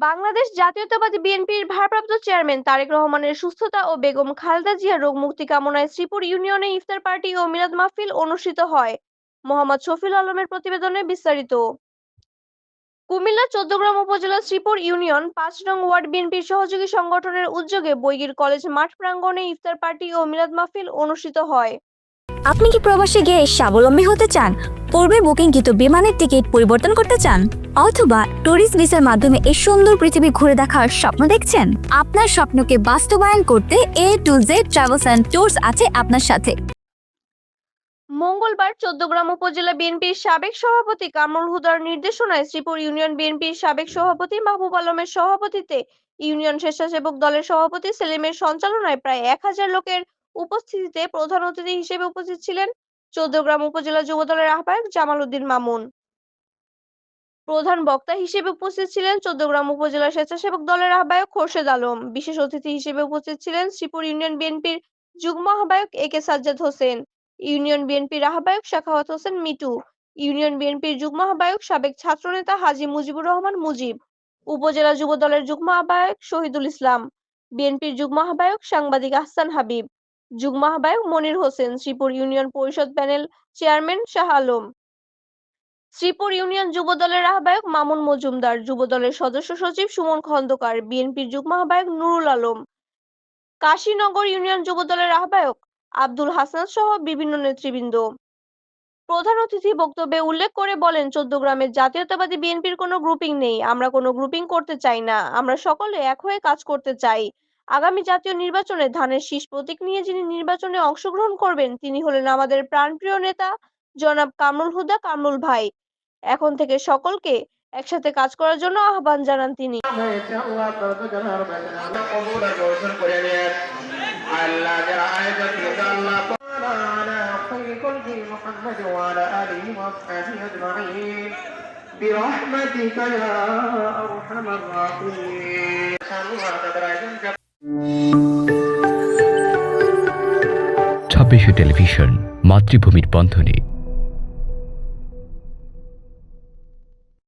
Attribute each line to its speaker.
Speaker 1: বাংলাদেশ জাতীয়তাবাদী বিএনপির ভারপ্রাপ্ত চেয়ারম্যান তারেক রহমানের সুস্থতা ও বেগম খালেদা জিয়ার রোগমুক্তি কামনায় শ্রীপুর ইউনিয়নে ইফতার পার্টি ও মিলাদ মাহফিল অনুষ্ঠিত হয়। মোহাম্মদ শফিউল আলমের প্রতিবেদনে বিস্তারিত। কুমিল্লা ১৪গ্রাম উপজেলার শ্রীপুর ইউনিয়ন ৫ নং ওয়ার্ড বিএনপির সহযোগী সংগঠনের উদ্যোগে বৈগীর কলেজ মাঠ প্রাঙ্গণে ইফতার পার্টি ও মিলাদ মাহফিল অনুষ্ঠিত হয়।
Speaker 2: আপনি কি প্রবাসে গিয়ে স্বাবলম্বী হতে চান? পূর্বে বুকিংকৃত বিমানের টিকিট পরিবর্তন করতে চান, অথবা ট্যুরিস্ট ভিসার মাধ্যমে এই সুন্দর পৃথিবী ঘুরে দেখার স্বপ্ন দেখছেন? আপনার স্বপ্নকে বাস্তবায়ন করতে A to Z travels and tours আছে আপনার সাথে।
Speaker 1: মঙ্গলবার ১৪গ্রাম উপজেলা বিএনপির সাবেক সভাপতি কামরুল হুদার নির্দেশনায় শ্রীপুর ইউনিয়ন বিএনপির সাবেক সভাপতি মাহবুব আলমের সভাপতিত্বে ইউনিয়ন স্বেচ্ছাসেবক দলের সভাপতি সেলিমের সঞ্চালনায় প্রায় ১,০০০ লোকের উপস্থিতিতে প্রধান অতিথি হিসেবে উপস্থিত ছিলেন ১৪গ্রাম উপজেলা যুবদলের আহ্বায়ক জামাল উদ্দিন মামুন। প্রধান বক্তা হিসেবে উপস্থিত ছিলেন ১৪গ্রাম উপজেলা স্বেচ্ছাসেবক দলের আহ্বায়ক খোরশেদ আলম। বিশেষ অতিথি হিসেবে উপস্থিত ছিলেন শ্রীপুর ইউনিয়ন বিএনপির যুগ্ম আহ্বায়ক AK সাজ্জাদ হোসেন, ইউনিয়ন বিএনপির আহ্বায়ক সাখাওয়াত হোসেন মিটু, ইউনিয়ন বিএনপির যুগ্ম আহ্বায়ক সাবেক ছাত্রনেতা হাজী মুজিবুর রহমান মুজিব, উপজেলা যুব দলের যুগ্ম আহ্বায়ক শহীদুল ইসলাম, বিএনপির যুগ্ম আহ্বায়ক সাংবাদিক আহসান হাবিব, যুগ্ম আহ্বায়ক মনির হোসেন, শ্রীপুর ইউনিয়ন পরিষদ panel chairman Shah Alam, Sreepur union যুব দলের আহ্বায়ক মামুন মজুমদার, যুব দলের সদস্য সচিব সুমন খন্দকার, বিএনপির যুগ্ম আহ্বায়ক নুরুল আলম, কাশীনগর ইউনিয়ন যুব দলের আহ্বায়ক আব্দুল হাসান সহ বিভিন্ন নেতৃবৃন্দ। প্রধান অতিথি বক্তব্যে উল্লেখ করে বলেন, ১৪গ্রামের জাতীয়তাবাদী বিএনপির কোনো গ্রুপিং নেই, আমরা কোনো গ্রুপিং করতে চাই না, আমরা সকলে এক হয়ে কাজ করতে চাই। আগামী জাতীয় নির্বাচনে ধানের শীষ প্রতীক নিয়ে যিনি নির্বাচনে অংশগ্রহণ করবেন তিনি হলেন আমাদের প্রাণপ্রিয় নেতা জনাব কামরুল হুদা কামরুল ভাই। এখন থেকে সকলকে একসাথে কাজ করার জন্য আহ্বান জানান তিনি।
Speaker 3: برحمتك يا أرحم الراحمين
Speaker 4: ২৬ টেলিভিশন মাতৃভূমির বন্ধনে।